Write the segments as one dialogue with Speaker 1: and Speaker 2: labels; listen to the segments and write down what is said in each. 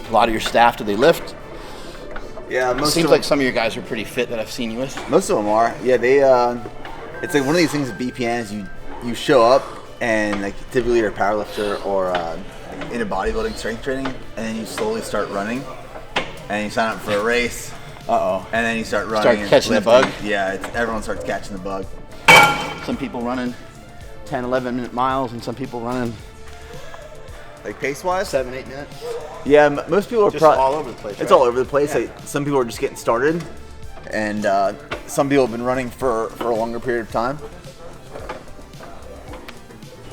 Speaker 1: A lot of your staff, do they lift?
Speaker 2: Yeah,
Speaker 1: It seems like some of your guys are pretty fit that I've seen you with.
Speaker 2: Most of them are. Yeah, they. It's like one of these things with BPN is you show up and like typically you're a powerlifter or in a bodybuilding strength training, and then you slowly start running, and you sign up for a race. And then you start running.
Speaker 1: Start catching the bug.
Speaker 2: Yeah, everyone starts catching the bug.
Speaker 1: Some people running 10, 11 minute miles, and some people running
Speaker 2: like pace wise,
Speaker 1: 7, 8 minutes.
Speaker 2: Yeah, most people are
Speaker 1: just all over the place.
Speaker 2: It's
Speaker 1: right?
Speaker 2: all over the place.
Speaker 1: Yeah.
Speaker 2: Like, some people are just getting started, and some people have been running for a longer period of time.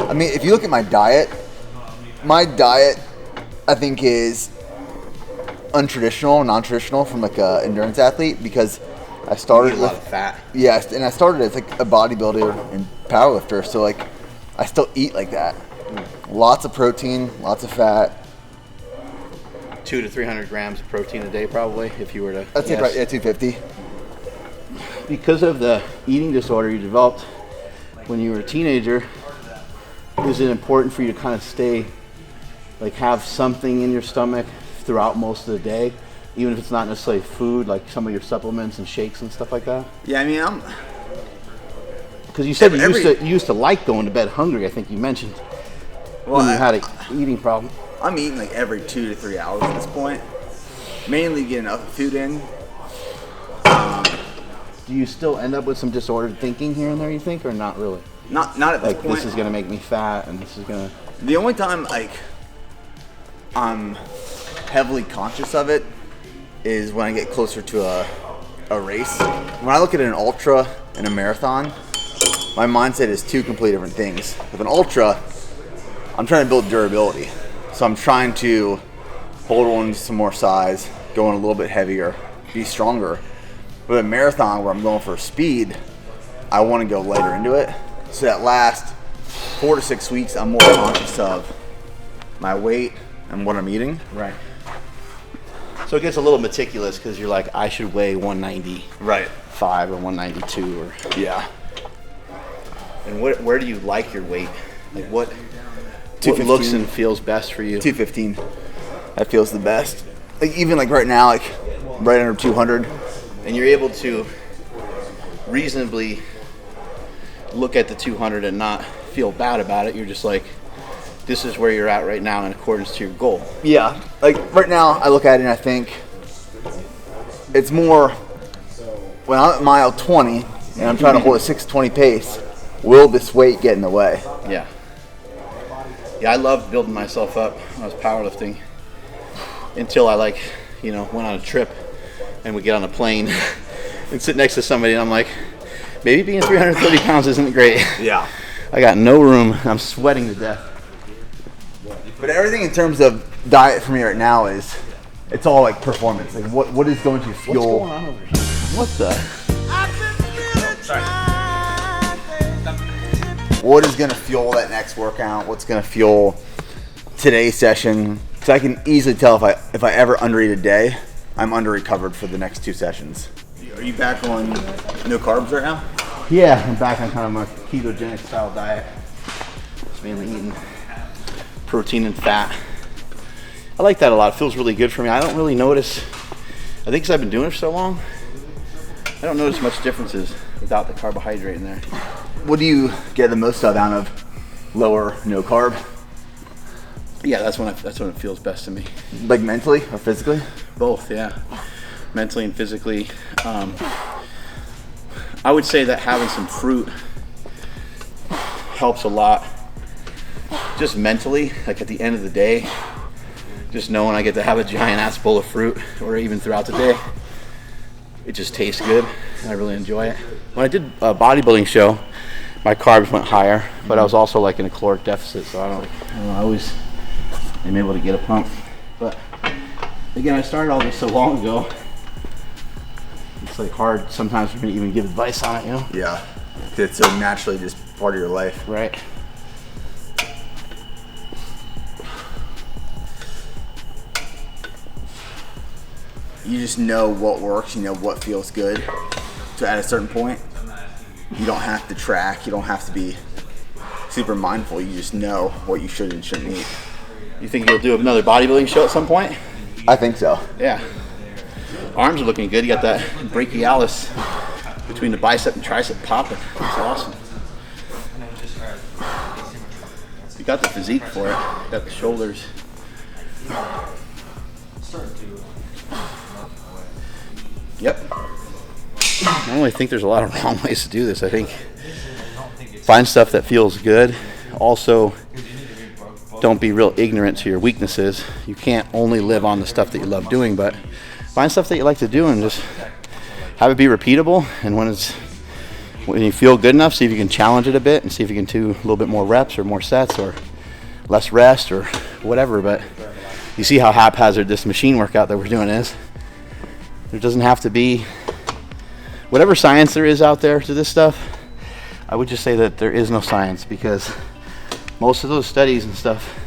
Speaker 2: I mean, if you look at my diet I think is untraditional, non-traditional from like an endurance athlete, because I started
Speaker 1: with a lot of fat.
Speaker 2: Yes, and I started as like a bodybuilder and powerlifter, so like I still eat like that. Lots of protein, lots of fat.
Speaker 1: 200 to 300 grams of protein a day, probably, if you were to.
Speaker 2: That's right. Yeah, 250.
Speaker 1: Because of the eating disorder you developed when you were a teenager, is it important for you to kind of stay, like, have something in your stomach throughout most of the day, even if it's not necessarily food, like some of your supplements and shakes and stuff like that?
Speaker 2: Yeah, I mean,
Speaker 1: because you said you used to like going to bed hungry. I think you mentioned when you had an eating problem.
Speaker 2: I'm eating like every 2 to 3 hours at this point. Mainly getting enough food in.
Speaker 1: Do you still end up with some disordered thinking here and there, you think, or not really?
Speaker 2: Not at this point.
Speaker 1: This is gonna make me fat, and this is gonna.
Speaker 2: The only time like I'm heavily conscious of it is when I get closer to a race. When I look at an ultra and a marathon, my mindset is two completely different things. With an ultra, I'm trying to build durability. So I'm trying to hold on to some more size, going a little bit heavier, be stronger. With a marathon where I'm going for speed, I want to go lighter into it. So that last 4 to 6 weeks, I'm more conscious of my weight and what I'm eating.
Speaker 1: Right. So it gets a little meticulous because you're like, I should weigh 195 or 192 or.
Speaker 2: Yeah.
Speaker 1: And where do you like your weight? Like what looks and feels best for you?
Speaker 2: 215. That feels the best. Like even like right now, like right under 200.
Speaker 1: And you're able to reasonably look at the 200 and not feel bad about it. You're just like, this is where you're at right now in accordance to your goal.
Speaker 2: Yeah. Like right now, I look at it and I think it's more when I'm at mile 20 and I'm trying to hold a 6:20 pace, will this weight get in the way?
Speaker 1: Yeah. Yeah, I loved building myself up when I was powerlifting until I went on a trip and we get on a plane and sit next to somebody and I'm like, maybe being 330 pounds isn't great.
Speaker 2: Yeah.
Speaker 1: I got no room. I'm sweating to death.
Speaker 2: But everything in terms of diet for me right now it's all like performance. Like what is going to fuel.
Speaker 1: What's going on over here? What the?
Speaker 2: What is going to fuel that next workout? What's going to fuel today's session? So I can easily tell if I ever undereat a day, I'm under recovered for the next 2 sessions. Are you back on no carbs right now?
Speaker 1: Yeah, I'm back on kind of my ketogenic style diet. Just mainly eating protein and fat. I like that a lot. It feels really good for me. I don't really notice, I think because I've been doing it for so long, I don't notice much differences without the carbohydrate in there.
Speaker 2: What do you get the most out of lower no carb?
Speaker 1: Yeah, that's when it feels best to me.
Speaker 2: Like mentally or physically?
Speaker 1: Both, yeah. Mentally and physically. I would say that having some fruit helps a lot. Just mentally, like at the end of the day, just knowing I get to have a giant ass bowl of fruit, or even throughout the day, it just tastes good and I really enjoy it. When I did a bodybuilding show, my carbs went higher, but I was also like in a caloric deficit, so I don't know, I always am able to get a pump. But again, I started all this so long ago, it's like hard sometimes for me to even give advice on it, you know?
Speaker 2: Yeah, it's so naturally just part of your life.
Speaker 1: Right.
Speaker 2: You just know what works, you know what feels good. So at a certain point, you don't have to track, you don't have to be super mindful, you just know what you should and shouldn't eat.
Speaker 1: You think you'll do another bodybuilding show at some point?
Speaker 2: I think so.
Speaker 1: Yeah. Arms are looking good. You got that brachialis between the bicep and tricep popping. That's awesome. You got the physique for it. You got the shoulders. Yep. I don't really think there's a lot of wrong ways to do this. I think find stuff that feels good. Also, don't be real ignorant to your weaknesses. You can't only live on the stuff that you love doing, but find stuff that you like to do and just have it be repeatable. And when you feel good enough, see if you can challenge it a bit and see if you can do a little bit more reps or more sets or less rest or whatever. But you see how haphazard this machine workout that we're doing is. There doesn't have to be whatever science there is out there to this stuff. I would just say that there is no science, because most of those studies and stuff,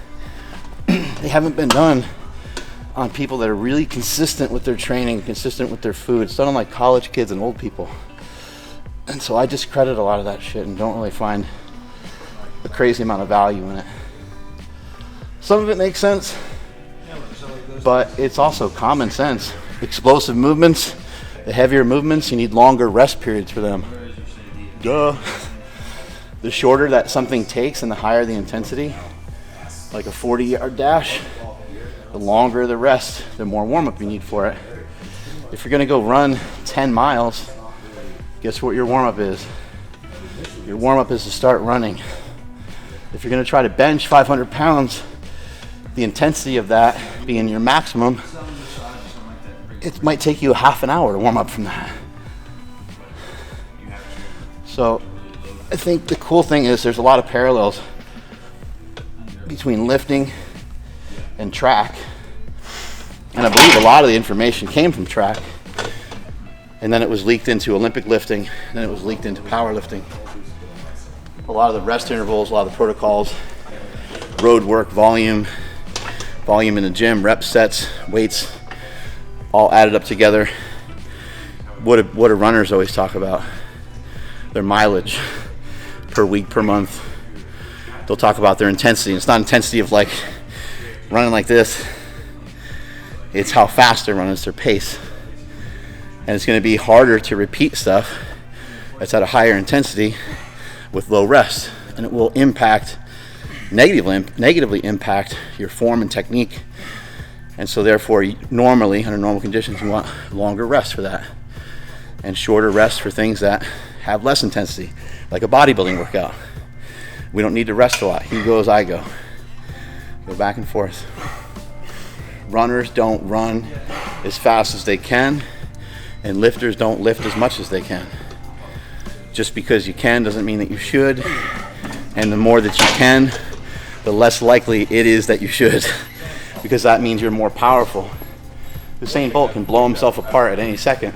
Speaker 1: they haven't been done on people that are really consistent with their training, consistent with their food. It's done on like college kids and old people. And so I discredit a lot of that shit and don't really find a crazy amount of value in it. Some of it makes sense, but it's also common sense. Explosive movements, the heavier movements, you need longer rest periods for them. Duh. The shorter that something takes and the higher the intensity, like a 40-yard dash, the longer the rest, the more warm-up you need for it. If you're gonna go run 10 miles, guess what your warm-up is? Your warm-up is to start running. If you're gonna try to bench 500 pounds, the intensity of that being your maximum, it might take you a half an hour to warm up from that. So I think the cool thing is there's a lot of parallels between lifting and track. And I believe a lot of the information came from track. And then it was leaked into Olympic lifting, and then it was leaked into powerlifting. A lot of the rest intervals, a lot of the protocols, road work, volume in the gym, rep sets, weights, all added up together. What do runners always talk about? Their mileage per week, per month. They'll talk about their intensity. It's not intensity of like running like this. It's how fast they're running, it's their pace. And it's going to be harder to repeat stuff that's at a higher intensity with low rest. And it will negatively impact your form and technique. And so therefore, normally, under normal conditions, you want longer rest for that. And shorter rest for things that have less intensity, like a bodybuilding workout. We don't need to rest a lot. He goes, I go. Go back and forth. Runners don't run as fast as they can, and lifters don't lift as much as they can. Just because you can doesn't mean that you should. And the more that you can, the less likely it is that you should. Because that means you're more powerful. Usain Bolt can blow himself apart at any second,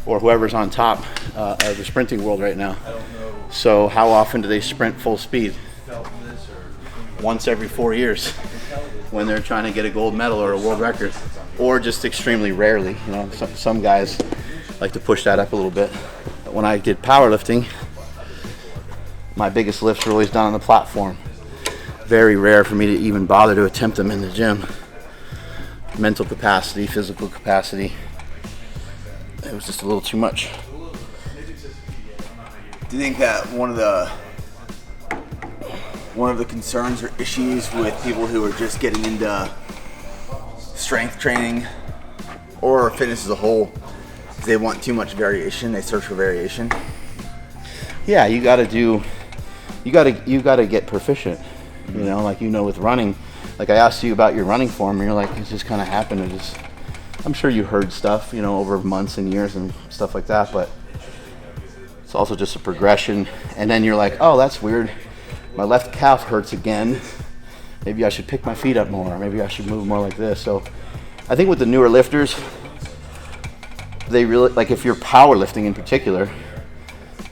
Speaker 1: or whoever's on top of the sprinting world right now. So how often do they sprint full speed? Once every 4 years, when they're trying to get a gold medal or a world record, or just extremely rarely. You know, some guys like to push that up a little bit. But when I did powerlifting, my biggest lifts were always done on the platform. Very rare for me to even bother to attempt them in the gym. Mental capacity, physical capacity, it was just a little too much.
Speaker 2: Do you think that one of the concerns or issues with people who are just getting into strength training or fitness as a whole is they want too much variation, they search for variation?
Speaker 1: Yeah, you gotta get proficient. You know, like, you know, with running, like I asked you about your running form, and you're like, it just kind of happened. I'm sure you heard stuff, you know, over months and years and stuff like that, but it's also just a progression. And then you're like, oh, that's weird. My left calf hurts again. Maybe I should pick my feet up more. Maybe I should move more like this. So I think with the newer lifters, they really, like if you're powerlifting in particular,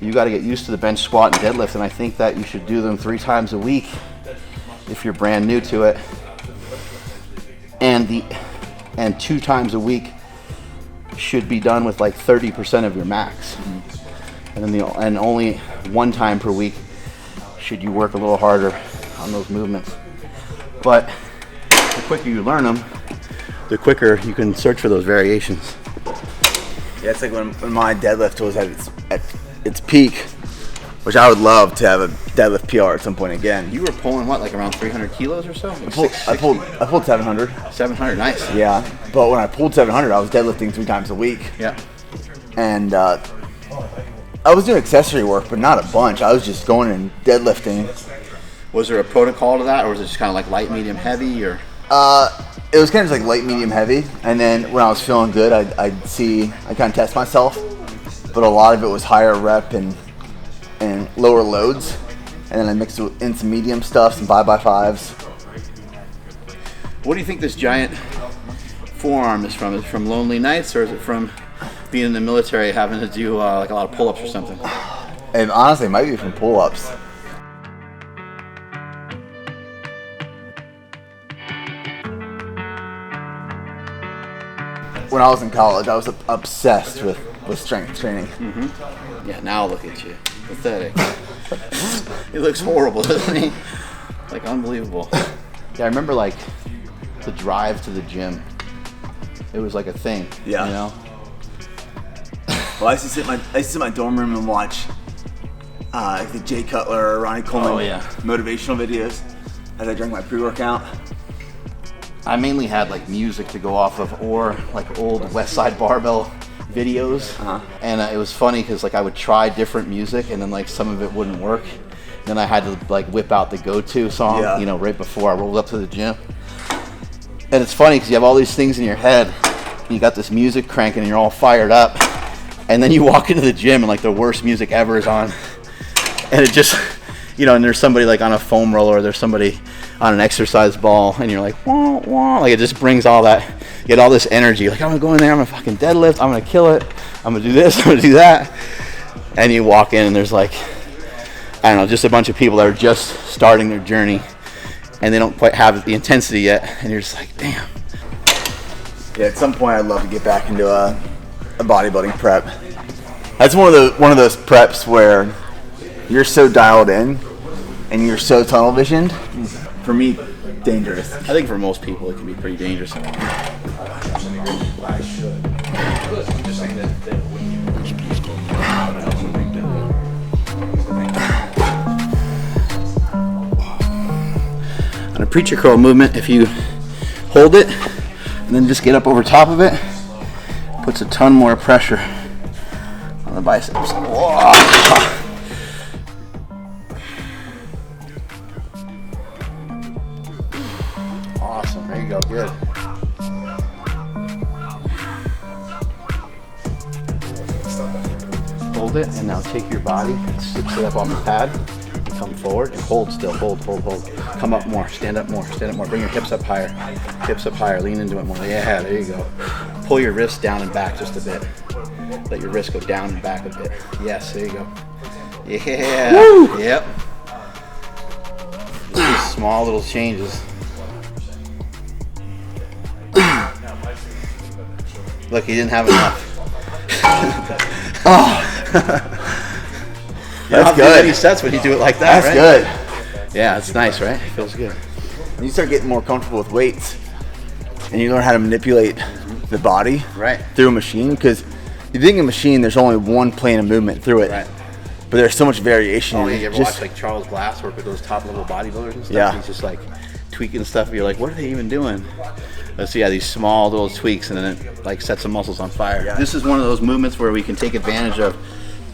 Speaker 1: you got to get used to the bench, squat, and deadlift. And I think that you should do them 3 times a week if you're brand new to it, and 2 times a week should be done with like 30% of your max, and then only 1 time per week should you work a little harder on those movements. But the quicker you learn them, the quicker you can search for those variations.
Speaker 2: Yeah, it's like when my deadlift was at its peak, which I would love to have a deadlift PR at some point again.
Speaker 1: You were pulling what, like around 300 kilos or so?
Speaker 2: I pulled 700.
Speaker 1: 700, nice.
Speaker 2: Yeah, but when I pulled 700, I was deadlifting 3 times a week.
Speaker 1: Yeah.
Speaker 2: And I was doing accessory work, but not a bunch. I was just going and deadlifting.
Speaker 1: Was there a protocol to that, or was it just kind of like light, medium, heavy, or?
Speaker 2: It was kind of just like light, medium, heavy. And then when I was feeling good, I'd kind of test myself. But a lot of it was higher rep and lower loads. And then I mixed in some medium stuff, some 5x5s.
Speaker 1: What do you think this giant forearm is from? Is it from lonely nights, or is it from being in the military, having to do like a lot of pull-ups or something?
Speaker 2: And honestly, it might be from pull-ups. When I was in college, I was obsessed with strength training.
Speaker 1: Mm-hmm. Yeah, now look at you. Pathetic. He looks horrible, doesn't he? Like, unbelievable. Yeah, I remember, like, the drive to the gym. It was like a thing,
Speaker 2: yeah.
Speaker 1: You know?
Speaker 2: Well, I used to sit in my dorm room and watch the Jay Cutler or Ronnie Coleman motivational videos as I drank my pre-workout.
Speaker 1: I mainly had like music to go off of, or like old West Side Barbell videos. And it was funny because like I would try different music and then like some of it wouldn't work. Then I had to like whip out the go-to song, you know, right before I rolled up to the gym. And it's funny because you have all these things in your head and you got this music cranking and you're all fired up. And then you walk into the gym and like the worst music ever is on. And it just, you know, and there's somebody like on a foam roller, or there's somebody on an exercise ball, and you're like, wah, wah. Like it just brings all that, you get all this energy. Like I'm gonna go in there, I'm gonna fucking deadlift, I'm gonna kill it, I'm gonna do this, I'm gonna do that. And you walk in and there's like, I don't know, just a bunch of people that are just starting their journey and they don't quite have the intensity yet. And you're just like, damn.
Speaker 2: Yeah, at some point I'd love to get back into a bodybuilding prep. That's one of those preps where you're so dialed in and you're so tunnel visioned. For me, dangerous.
Speaker 1: I think for most people it can be pretty dangerous. I'm gonna preacher curl movement. If you hold it and then just get up over top of it, puts a ton more pressure on the biceps. Whoa. Awesome, there you go, good. Hold it, and now take your body, sit up on the pad, and come forward, and hold still, hold. Come up more, stand up more, bring your hips up higher, lean into it more. Yeah, there you go. Pull your wrists down and back just a bit. Let your wrists go down and back a bit. Yes, there you go. Yeah, woo! Yep. Just small little changes. Look, he didn't have enough.
Speaker 2: That's good.
Speaker 1: Many sets when you do it like that,
Speaker 2: That's
Speaker 1: right?
Speaker 2: good.
Speaker 1: Yeah, it's nice, right? It feels good.
Speaker 2: When you start getting more comfortable with weights and you learn how to manipulate the body through a machine, because you think a machine, there's only one plane of movement through it. Right. But there's so much variation.
Speaker 1: Oh, you ever watch like Charles Glass work with those top level bodybuilders and stuff?
Speaker 2: Yeah.
Speaker 1: He's just like tweaking stuff and you're like, what are they even doing? So yeah, these small little tweaks and then it like sets the muscles on fire. Yeah. This is one of those movements where we can take advantage of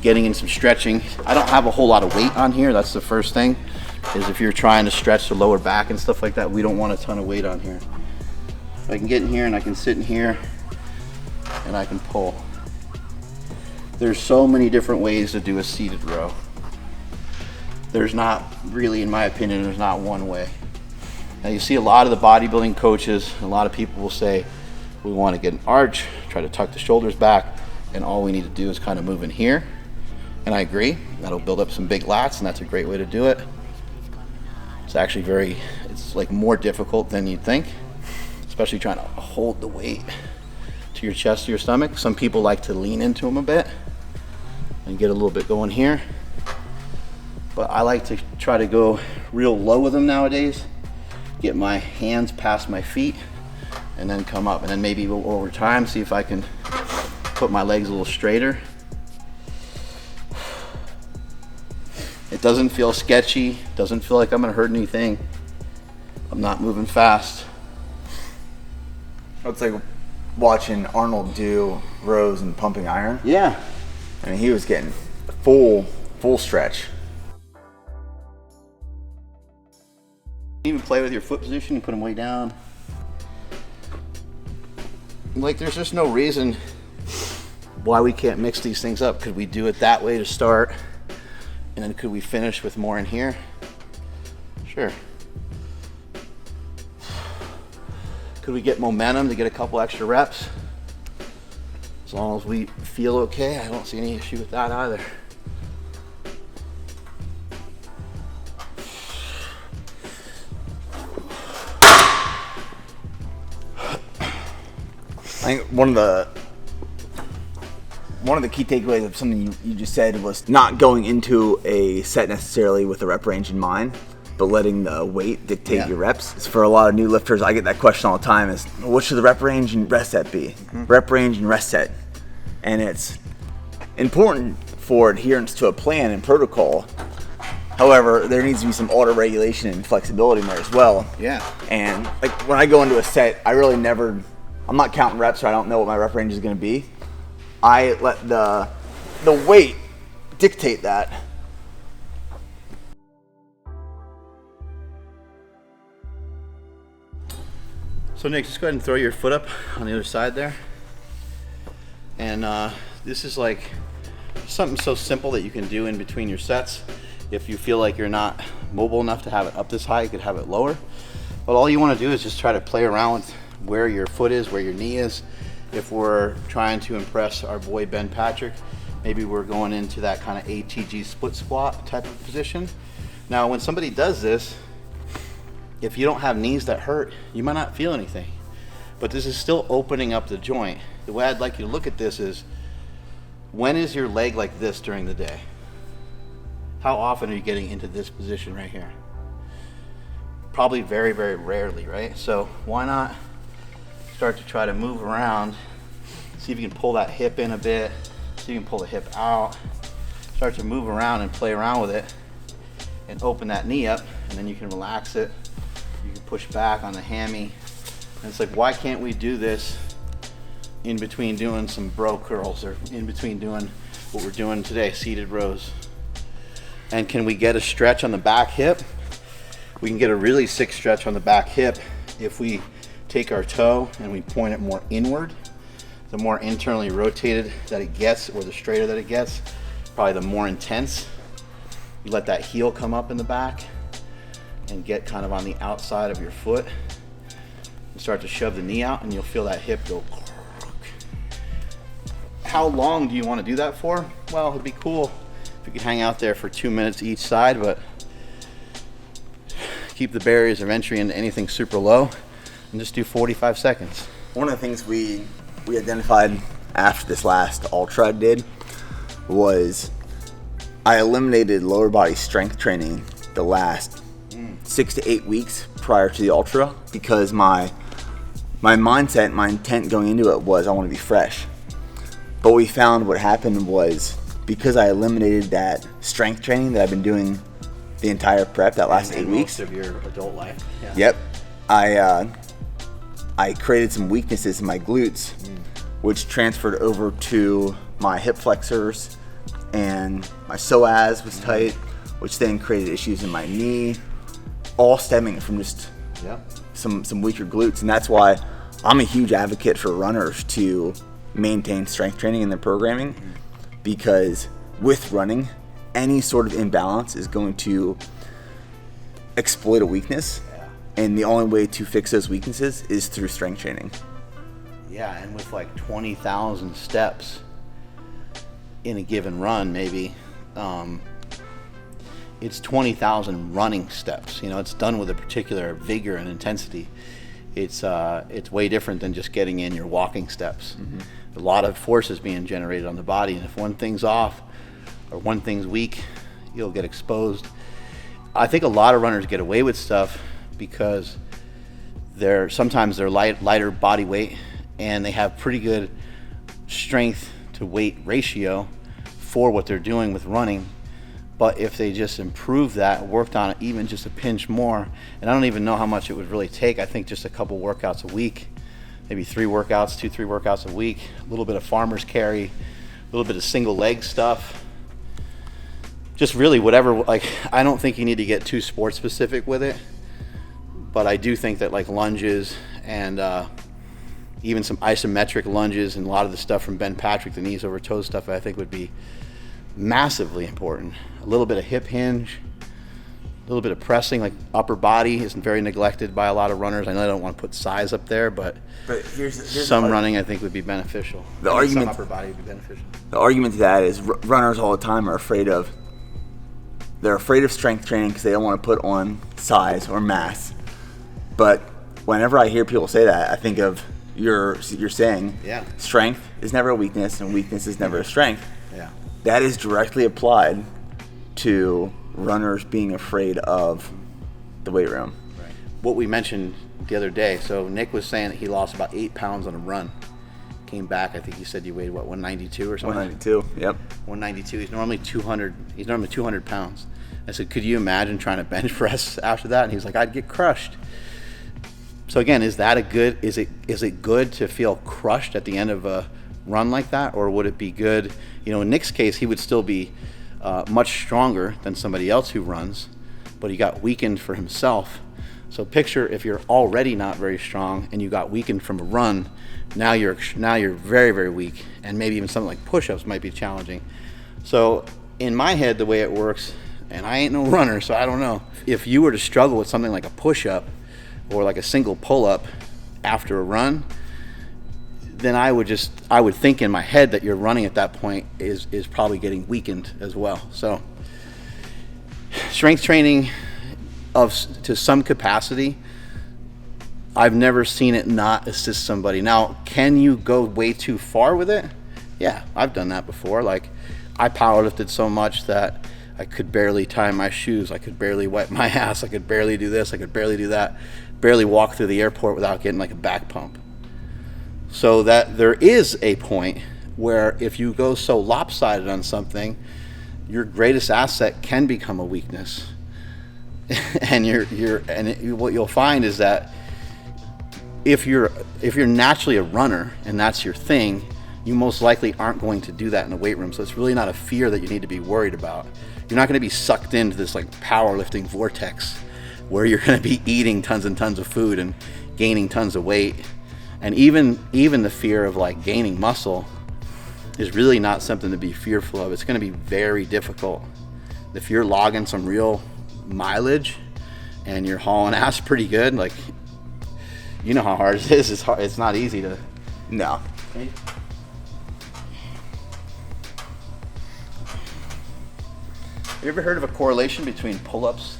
Speaker 1: getting in some stretching. I don't have a whole lot of weight on here. That's the first thing, is if you're trying to stretch the lower back and stuff like that, we don't want a ton of weight on here. I can get in here and I can sit in here and I can pull. There's so many different ways to do a seated row. There's not really, in my opinion, there's not one way. Now you see a lot of the bodybuilding coaches, a lot of people will say, we want to get an arch, try to tuck the shoulders back, and all we need to do is kind of move in here. And I agree, that'll build up some big lats, and that's a great way to do it. It's actually it's like more difficult than you'd think, especially trying to hold the weight to your chest, to your stomach. Some people like to lean into them a bit and get a little bit going here. But I like to try to go real low with them nowadays. Get my hands past my feet, and then come up. And then maybe over time, see if I can put my legs a little straighter. It doesn't feel sketchy, doesn't feel like I'm gonna hurt anything. I'm not moving fast.
Speaker 2: It's like watching Arnold do rows and pumping iron.
Speaker 1: Yeah.
Speaker 2: I mean, he was getting full stretch.
Speaker 1: Even play with your foot position, put them way down. Like, there's just no reason why we can't mix these things up. Could we do it that way to start? And then could we finish with more in here? Sure. Could we get momentum to get a couple extra reps? As long as we feel okay, I don't see any issue with that either.
Speaker 2: I think one of the key takeaways of something you just said was not going into a set necessarily with a rep range in mind, but letting the weight dictate your reps. So for a lot of new lifters, I get that question all the time: is what should the rep range and rest set be? Rep range and rest set, and it's important for adherence to a plan and protocol. However, there needs to be some auto regulation and flexibility in there as well.
Speaker 1: Yeah.
Speaker 2: And like when I go into a set, I'm not counting reps, so I don't know what my rep range is going to be. I let the weight dictate that.
Speaker 1: So Nick, just go ahead and throw your foot up on the other side there. And this is like something so simple that you can do in between your sets. If you feel like you're not mobile enough to have it up this high, you could have it lower. But all you want to do is just try to play around with where your foot is, where your knee is. If we're trying to impress our boy Ben Patrick, maybe we're going into that kind of ATG split squat type of position. Now, when somebody does this, if you don't have knees that hurt, you might not feel anything. But this is still opening up the joint. The way I'd like you to look at this is, when is your leg like this during the day? How often are you getting into this position right here? Probably very, very rarely, right? So why not start to try to move around, see if you can pull that hip in a bit, see if you can pull the hip out, start to move around and play around with it and open that knee up, and then you can relax it. You can push back on the hammy. And it's like, why can't we do this in between doing some bro curls or in between doing what we're doing today, seated rows? And can we get a stretch on the back hip? We can get a really sick stretch on the back hip if we take our toe and we point it more inward. The more internally rotated that it gets, or the straighter that it gets, probably the more intense. You let that heel come up in the back and get kind of on the outside of your foot and start to shove the knee out, and you'll feel that hip go. How long do you want to do that for? Well, it'd be cool if you could hang out there for 2 minutes each side, but keep the barriers of entry into anything super low and just do 45 seconds.
Speaker 2: One of the things we identified after this last ultra I did was I eliminated lower body strength training the last 6 to 8 weeks prior to the ultra, because my mindset, my intent going into it was I want to be fresh. But we found what happened was, because I eliminated that strength training that I've been doing the entire prep that last 8 weeks
Speaker 1: of your adult life. Yeah.
Speaker 2: Yep. I created some weaknesses in my glutes, which transferred over to my hip flexors, and my psoas was tight, which then created issues in my knee, all stemming from just some weaker glutes. And that's why I'm a huge advocate for runners to maintain strength training in their programming, because with running, any sort of imbalance is going to exploit a weakness. And the only way to fix those weaknesses is through strength training.
Speaker 1: Yeah, and with like 20,000 steps in a given run, maybe, it's 20,000 running steps. You know, it's done with a particular vigor and intensity. It's way different than just getting in your walking steps. A lot of force is being generated on the body, and if one thing's off or one thing's weak, you'll get exposed. I think a lot of runners get away with stuff because sometimes they're lighter body weight, and they have pretty good strength to weight ratio for what they're doing with running. But if they just improved that, worked on it even just a pinch more, and I don't even know how much it would really take. I think just a couple workouts a week, maybe 3 workouts a week, a little bit of farmer's carry, a little bit of single leg stuff. Just really whatever, like, I don't think you need to get too sport specific with it, but I do think that like lunges and even some isometric lunges and a lot of the stuff from Ben Patrick, the knees over toes stuff, I think would be massively important. A little bit of hip hinge, a little bit of pressing, like upper body isn't very neglected by a lot of runners. I know I don't want to put size up there, but here's some running I think would be beneficial. Some upper body would be beneficial.
Speaker 2: The argument to that is runners all the time are afraid of strength training because they don't want to put on size or mass. But whenever I hear people say that, I think of you're saying strength is never a weakness and weakness is never a strength.
Speaker 1: Yeah.
Speaker 2: That is directly applied to runners being afraid of the weight room.
Speaker 1: Right. What we mentioned the other day, so Nick was saying that he lost about 8 pounds on a run. Came back, I think he said you weighed, 192 or something?
Speaker 2: 192, yep.
Speaker 1: 192. He's normally 200 pounds. I said, could you imagine trying to bench press after that? And he was like, I'd get crushed. So again, is it good to feel crushed at the end of a run like that, or would it be good? In Nick's case, he would still be much stronger than somebody else who runs, but he got weakened for himself. So picture if you're already not very strong and you got weakened from a run, now you're very, very weak, and maybe even something like push-ups might be challenging. So in my head, the way it works, and I ain't no runner, so I don't know, if you were to struggle with something like a push-up or like a single pull-up after a run, then I would think in my head that your running at that point is probably getting weakened as well. So strength training to some capacity, I've never seen it not assist somebody. Now, can you go way too far with it? Yeah, I've done that before. Like, I powerlifted so much that I could barely tie my shoes, I could barely wipe my ass, I could barely do this, I could barely do that, barely walk through the airport without getting like a back pump. So that there is a point where if you go so lopsided on something, your greatest asset can become a weakness. And what you'll find is that if you're naturally a runner and that's your thing, you most likely aren't going to do that in the weight room. So it's really not a fear that you need to be worried about. You're not going to be sucked into this like powerlifting vortex where you're going to be eating tons and tons of food and gaining tons of weight. And even the fear of like gaining muscle is really not something to be fearful of. It's going to be very difficult. If you're logging some real mileage and you're hauling ass pretty good, like, you know how hard it is. It's hard. It's not easy to.
Speaker 2: No.
Speaker 1: Okay. Have you ever heard of a correlation between pull-ups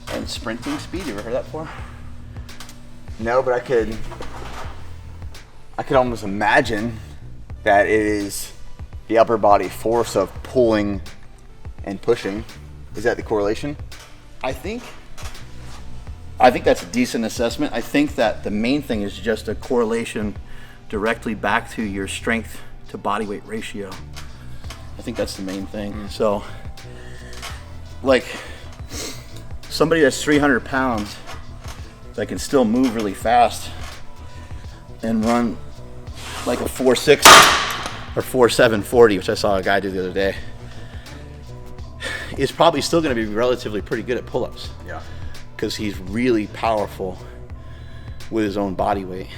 Speaker 1: and sprinting speed? You ever heard that before?
Speaker 2: No, but I could almost imagine that it is the upper body force of pulling and pushing. Is that the correlation?
Speaker 1: I think that's a decent assessment. I think that the main thing is just a correlation directly back to your strength to body weight ratio. I think that's the main thing. So, like, somebody that's 300 pounds that can still move really fast and run like a 4.6 or 4.7 40, which I saw a guy do the other day, is probably still going to be relatively pretty good at pull-ups.
Speaker 2: Yeah.
Speaker 1: Because he's really powerful with his own body weight.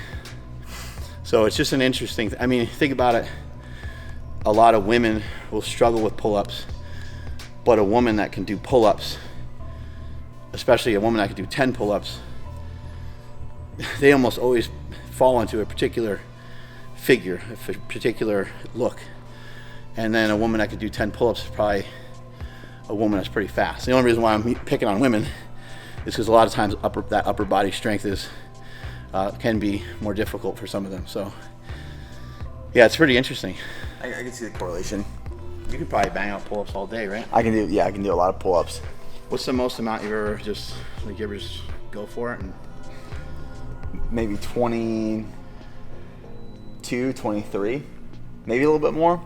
Speaker 1: So it's just an interesting I mean, think about it. A lot of women will struggle with pull-ups, but a woman that can do pull-ups, especially a woman that can do 10 pull-ups, they almost always fall into a particular figure, a particular look. And then a woman that can do 10 pull-ups is probably a woman that's pretty fast. The only reason why I'm picking on women is because a lot of times that upper body strength can be more difficult for some of them. So yeah, it's pretty interesting.
Speaker 2: I can see the correlation.
Speaker 1: You could probably bang out pull-ups all day, right?
Speaker 2: I can do a lot of pull-ups.
Speaker 1: What's the most amount you ever just go for it? And
Speaker 2: maybe 22, 23, maybe a little bit more.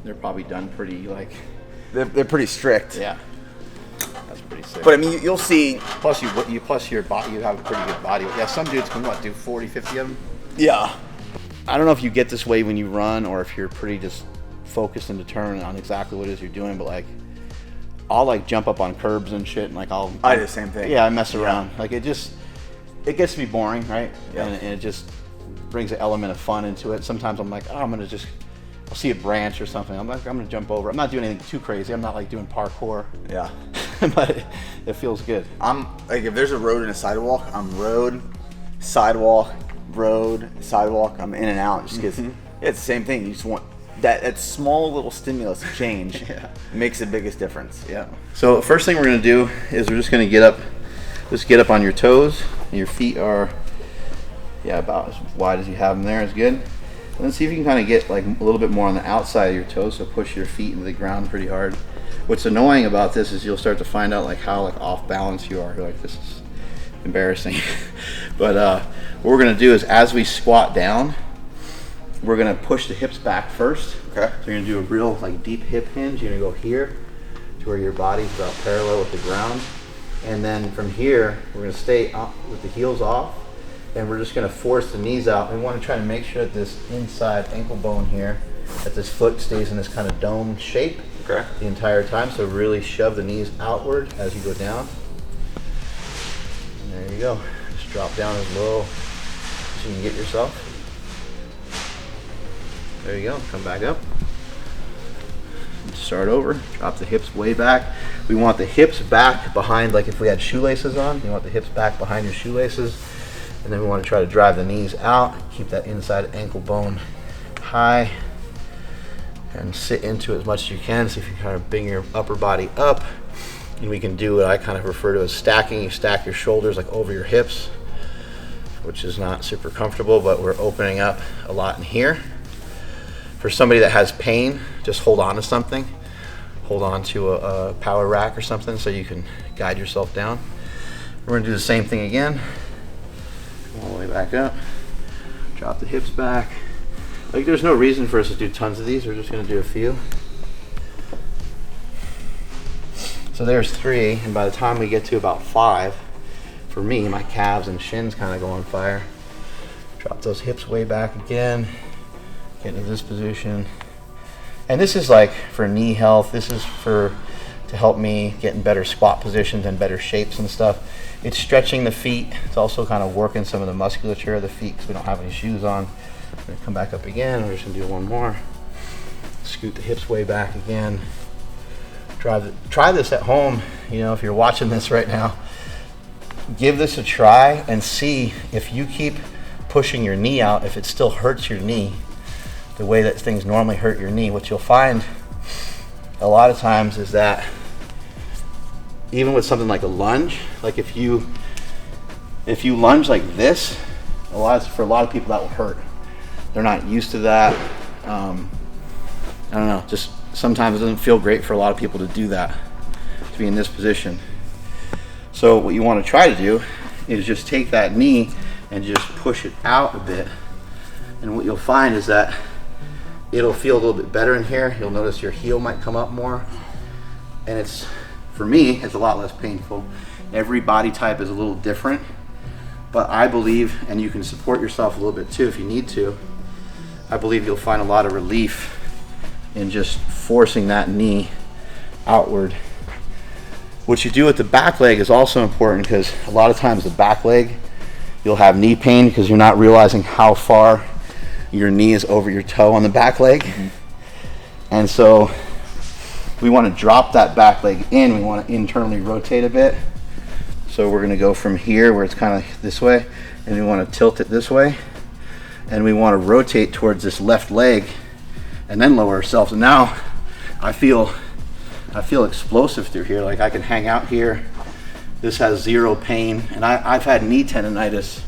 Speaker 1: They're probably done pretty like.
Speaker 2: They're pretty strict.
Speaker 1: Yeah. That's pretty sick.
Speaker 2: But I mean, you'll see.
Speaker 1: Plus your body, you have a pretty good body. Yeah, some dudes can do 40, 50 of them.
Speaker 2: Yeah.
Speaker 1: I don't know if you get this way when you run or if you're pretty just focused and determined on exactly what it is you're doing, but like I'll like jump up on curbs and shit and like I
Speaker 2: do the same thing.
Speaker 1: Yeah, I mess around. Like it gets to be boring, right?
Speaker 2: Yeah.
Speaker 1: And it just brings an element of fun into it. Sometimes I'm like, I'll see a branch or something. I'm gonna jump over. I'm not doing anything too crazy. I'm not like doing parkour.
Speaker 2: Yeah.
Speaker 1: But it feels good.
Speaker 2: I'm like, if there's a road and a sidewalk, I'm road, sidewalk, I'm in and out just because it's the same thing. You just want that small little stimulus of change.
Speaker 1: Yeah.
Speaker 2: Makes the biggest difference.
Speaker 1: Yeah. So first thing we're gonna do is we're just gonna get up on your toes. Your feet are about as wide as you have them there is good. And then see if you can kind of get like a little bit more on the outside of your toes, so push your feet into the ground pretty hard. What's annoying about this is you'll start to find out like how like off balance you are. You're like, this is embarrassing. But what we're gonna do is as we squat down, we're gonna push the hips back first.
Speaker 2: Okay.
Speaker 1: So you're gonna do a real like deep hip hinge. You're gonna go here to where your body's about parallel with the ground. And then from here, we're gonna stay up with the heels off. And we're just gonna force the knees out. We wanna try to make sure that this inside ankle bone here, that this foot stays in this kind of dome shape
Speaker 2: Okay.
Speaker 1: the entire time. So really shove the knees outward as you go down. And there you go. Just drop down as low as you can get yourself. There you go, come back up. Start over, drop the hips way back. We want the hips back behind, like if we had shoelaces on, you want the hips back behind your shoelaces. And then we want to try to drive the knees out, keep that inside ankle bone high, and sit into it as much as you can. See if you kind of bring your upper body up. And we can do what I kind of refer to as stacking. You stack your shoulders like over your hips, which is not super comfortable, but we're opening up a lot in here. For somebody that has pain, just hold on to something. Hold on to a power rack or something so you can guide yourself down. We're gonna do the same thing again. All the way back up. Drop the hips back. Like there's no reason for us to do tons of these. We're just gonna do a few. So there's 3, and by the time we get to about 5, for me, my calves and shins kind of go on fire. Drop those hips way back again. Get into this position. And this is like for knee health. This is to help me get in better squat positions and better shapes and stuff. It's stretching the feet. It's also kind of working some of the musculature of the feet because we don't have any shoes on. We're gonna come back up again. We're just gonna do one more. Scoot the hips way back again. Try this at home. You know, if you're watching this right now, give this a try and see if you keep pushing your knee out, if it still hurts your knee the way that things normally hurt your knee. What you'll find a lot of times is that even with something like a lunge, like if you lunge like this, for a lot of people that will hurt. They're not used to that. I don't know, just sometimes it doesn't feel great for a lot of people to do that, to be in this position. So what you want to try to do is just take that knee and just push it out a bit. And what you'll find is that it'll feel a little bit better in here. You'll notice your heel might come up more. And for me, it's a lot less painful. Every body type is a little different. But I believe, and you can support yourself a little bit too if you need to, I believe you'll find a lot of relief in just forcing that knee outward. What you do with the back leg is also important because a lot of times the back leg, you'll have knee pain because you're not realizing how far your knee is over your toe on the back leg. And so we want to drop that back leg in. We want to internally rotate a bit. So we're going to go from here where it's kind of this way, and we want to tilt it this way. And we want to rotate towards this left leg and then lower ourselves. And now I feel explosive through here. Like I can hang out here. This has zero pain. And I've had knee tendonitis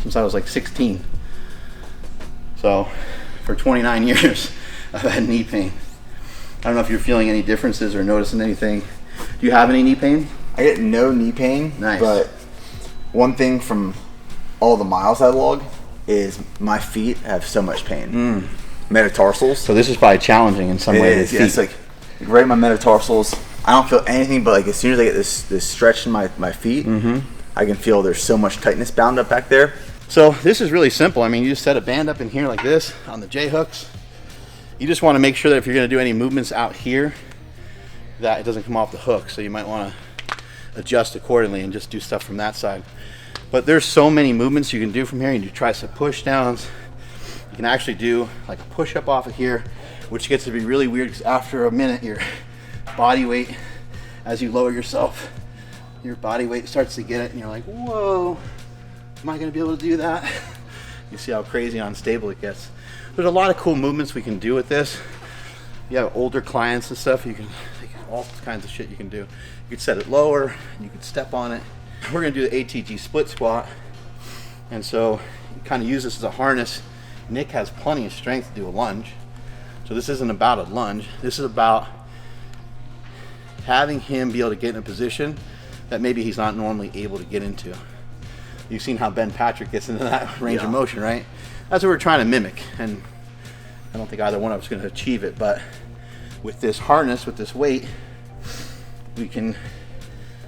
Speaker 1: since I was like 16. So for 29 years, I've had knee pain. I don't know if you're feeling any differences or noticing anything. Do you have any knee pain?
Speaker 2: I get no knee pain,
Speaker 1: Nice.
Speaker 2: but one thing from all the miles I log is my feet have so much pain. Metatarsals.
Speaker 1: So this is probably challenging in some way.
Speaker 2: Yeah, it's like right in my metatarsals. I don't feel anything, but like as soon as I get this stretch in my feet, I can feel there's so much tightness bound up back there.
Speaker 1: So this is really simple. I mean, you just set a band up in here like this on the J hooks. You just want to make sure that if you're going to do any movements out here, that it doesn't come off the hook. So you might want to adjust accordingly and just do stuff from that side. But there's so many movements you can do from here. You can do tricep push downs. You can actually do like a push up off of here, which gets to be really weird because after a minute, your body weight, as you lower yourself, your body weight starts to get it and you're like, whoa, am I gonna be able to do that? You see how crazy unstable it gets. There's a lot of cool movements we can do with this. You have older clients and stuff, you can all kinds of shit you can do. You could set it lower, you could step on it. We're gonna do the ATG split squat. And so you kind of use this as a harness. Nick has plenty of strength to do a lunge. So this isn't about a lunge. This is about having him be able to get in a position that maybe he's not normally able to get into. You've seen how Ben Patrick gets into that range of motion, right? That's what we're trying to mimic. And I don't think either one of us is going to achieve it, but with this harness, with this weight, we can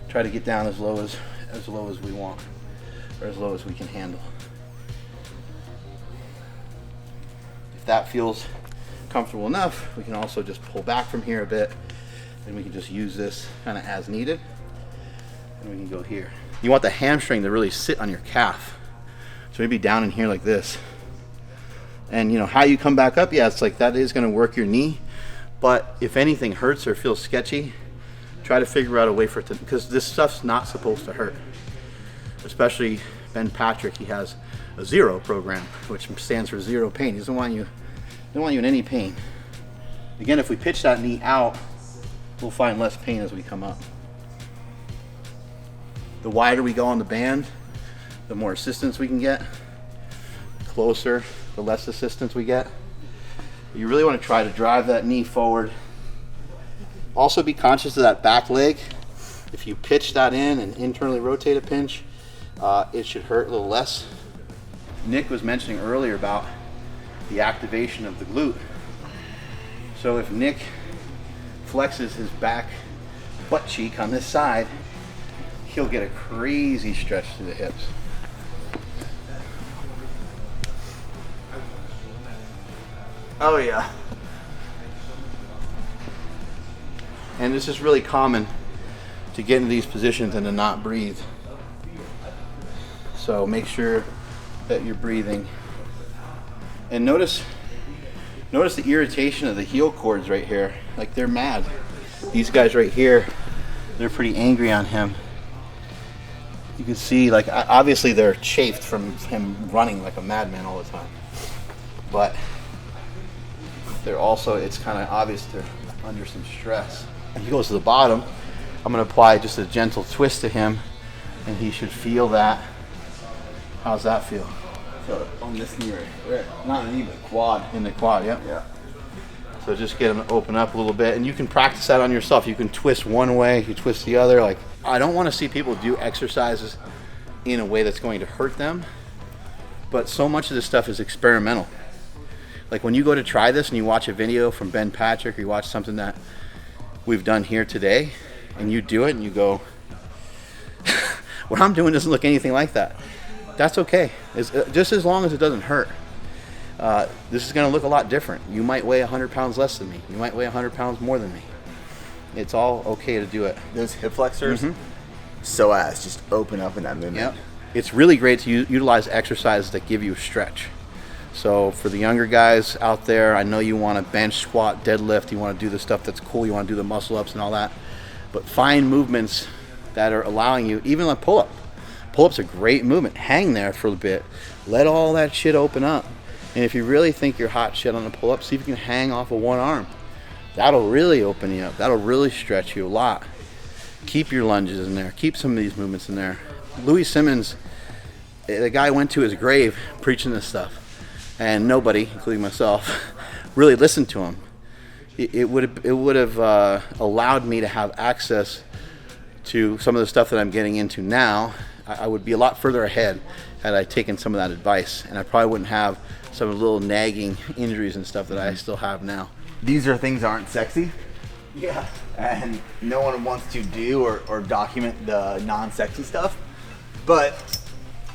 Speaker 1: try to get down as low as we want, or as low as we can handle. If that feels comfortable enough, we can also just pull back from here a bit, and we can just use this kind of as needed, and we can go here. You want the hamstring to really sit on your calf, so maybe down in here like this. And you know how you come back up, yeah, it's like that is going to work your knee, but if anything hurts or feels sketchy, try to figure out a way for it to, because this stuff's not supposed to hurt. Especially Ben Patrick, he has a zero program, which stands for zero pain. He doesn't want you in any pain. Again, if we pitch that knee out, we'll find less pain as we come up. The wider we go on the band, the more assistance we can get. Closer, the less assistance we get. You really want to try to drive that knee forward. Also be conscious of that back leg. If you pitch that in and internally rotate a pinch, it should hurt a little less. Nick was mentioning earlier about the activation of the glute. So if Nick flexes his back butt cheek on this side, he'll get a crazy stretch through the hips.
Speaker 2: Oh yeah.
Speaker 1: And this is really common to get into these positions and to not breathe. So make sure that you're breathing. And notice the irritation of the heel cords right here. Like they're mad. These guys right here, they're pretty angry on him. You can see, like, obviously they're chafed from him running like a madman all the time. But they're also, it's kind of obvious they're under some stress. And he goes to the bottom. I'm going to apply just a gentle twist to him, and he should feel that. How's that feel?
Speaker 2: So on this knee right, not knee, but quad.
Speaker 1: In the quad, yep.
Speaker 2: Yeah.
Speaker 1: So just get him to open up a little bit, and you can practice that on yourself. You can twist one way, you twist the other. Like, I don't want to see people do exercises in a way that's going to hurt them, but so much of this stuff is experimental. Like when you go to try this and you watch a video from Ben Patrick, or you watch something that we've done here today, and you do it and you go, what I'm doing doesn't look anything like that. That's okay, just as long as it doesn't hurt. This is going to look a lot different. You might weigh 100 pounds less than me. You might weigh 100 pounds more than me. It's all okay to do it.
Speaker 2: Those hip flexors, psoas, just open up in that movement.
Speaker 1: Yep. It's really great to utilize exercises that give you a stretch. So for the younger guys out there, I know you want to bench, squat, deadlift. You want to do the stuff that's cool. You want to do the muscle ups and all that. But find movements that are allowing you, even like pull-up. Pull-up's a great movement. Hang there for a bit. Let all that shit open up. And if you really think you're hot shit on a pull-up, see if you can hang off of one arm. That'll really open you up. That'll really stretch you a lot. Keep your lunges in there. Keep some of these movements in there. Louis Simmons, the guy went to his grave preaching this stuff. And nobody, including myself, really listened to him. It would have allowed me to have access to some of the stuff that I'm getting into now. I would be a lot further ahead had I taken some of that advice, and I probably wouldn't have some of the little nagging injuries and stuff that I still have now.
Speaker 2: These are things that aren't sexy,
Speaker 1: Yeah.
Speaker 2: and no one wants to do or document the non-sexy stuff. But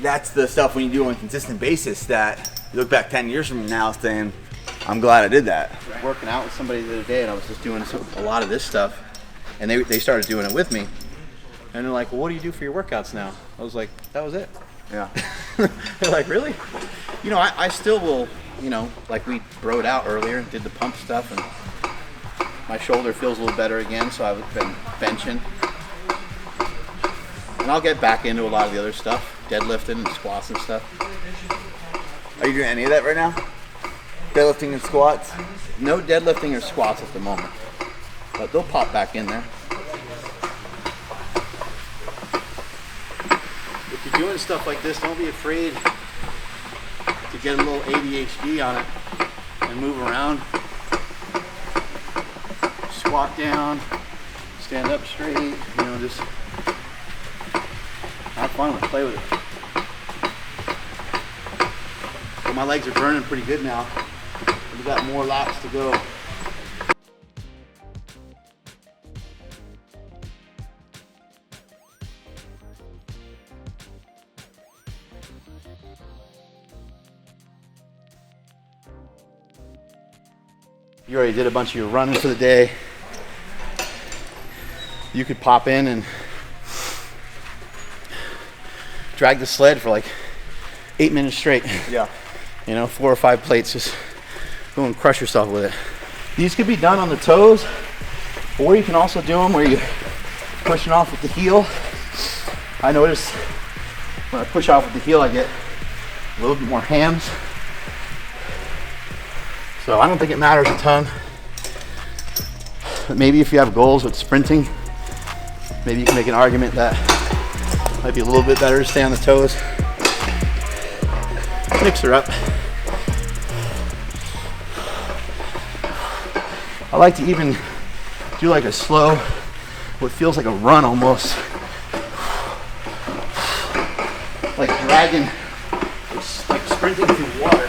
Speaker 2: that's the stuff when you do on a consistent basis that you look back 10 years from now saying, I'm glad I did that.
Speaker 1: Working out with somebody the other day, and I was just doing a lot of this stuff, and they started doing it with me, and they're like, well, what do you do for your workouts now? I was like, that was it.
Speaker 2: Yeah.
Speaker 1: They're like, really? You know, I still will, you know, like we broed out earlier and did the pump stuff, and my shoulder feels a little better again, so I've been benching. And I'll get back into a lot of the other stuff, deadlifting and squats and stuff.
Speaker 2: Are you doing any of that right now? Deadlifting and squats?
Speaker 1: No deadlifting or squats at the moment, but they'll pop back in there. If you're doing stuff like this, don't be afraid to get a little ADHD on it and move around. Squat down, stand up straight, you know, just have fun with it, play with it. But my legs are burning pretty good now. We've got more laps to go. You already did a bunch of your running for the day. You could pop in and drag the sled for like 8 minutes straight.
Speaker 2: Yeah.
Speaker 1: You know, 4 or 5 plates, just go and crush yourself with it. These could be done on the toes, or you can also do them where you're pushing off with the heel. I notice when I push off with the heel, I get a little bit more hams. So I don't think it matters a ton. But maybe if you have goals with sprinting, maybe you can make an argument that might be a little bit better to stay on the toes. Mix her up. I like to even do like a slow, what feels like a run almost. Like dragging, like sprinting through water.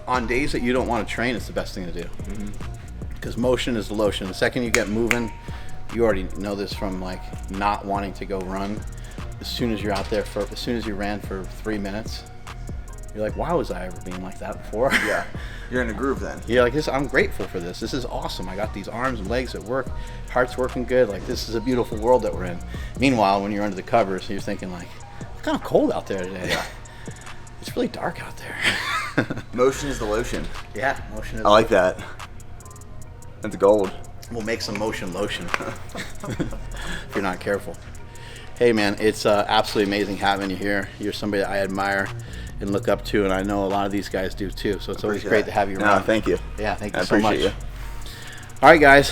Speaker 1: On days that you don't want to train, it's the best thing to do. Because motion is the lotion. The second you get moving, you already know this from like not wanting to go run. As soon as you're out there as soon as you ran for 3 minutes, you're like, why was I ever being like that before?
Speaker 2: Yeah. You're in a groove then.
Speaker 1: Yeah, like this, I'm grateful for this. This is awesome. I got these arms and legs that work. Heart's working good. Like this is a beautiful world that we're in. Meanwhile, when you're under the covers, you're thinking like, it's kind of cold out there today.
Speaker 2: Yeah.
Speaker 1: It's really dark out there.
Speaker 2: Motion is the lotion.
Speaker 1: Yeah, motion is
Speaker 2: I like that. That's gold.
Speaker 1: We'll make some motion lotion if you're not careful. Hey man, it's absolutely amazing having you here. You're somebody that I admire and look up to, and I know a lot of these guys do too. So it's always great to have you around.
Speaker 2: No, thank you.
Speaker 1: Yeah, thank you
Speaker 2: I
Speaker 1: so much.
Speaker 2: appreciate you.
Speaker 1: All right, guys,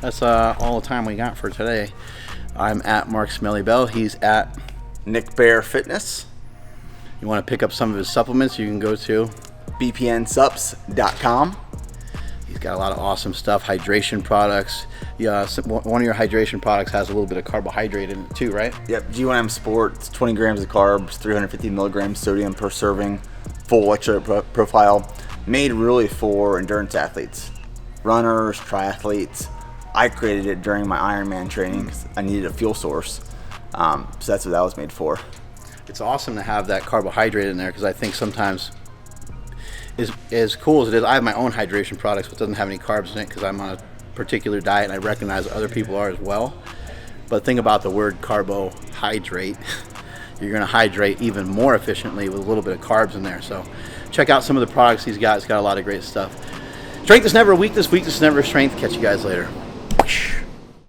Speaker 1: that's all the time we got for today. I'm at marksmellybell. He's at
Speaker 2: Nick Bear Fitness.
Speaker 1: You want to pick up some of his supplements, you can go to
Speaker 2: bpnsups.com.
Speaker 1: He's got a lot of awesome stuff, hydration products. Yeah, one of your hydration products has a little bit of carbohydrate in it too, right?
Speaker 2: Yep, G1M Sports, 20 grams of carbs, 350 milligrams sodium per serving, full electrolyte profile, made really for endurance athletes, runners, triathletes. I created it during my Ironman training because I needed a fuel source. So that's what that was made for.
Speaker 1: It's awesome to have that carbohydrate in there because I think sometimes, as cool as it is, I have my own hydration products which doesn't have any carbs in it because I'm on a particular diet and I recognize other people are as well. But think about the word carbohydrate. You're going to hydrate even more efficiently with a little bit of carbs in there. So check out some of the products he's got. He's got a lot of great stuff. Strength is never a weakness. Weakness is never a strength. Catch you guys later.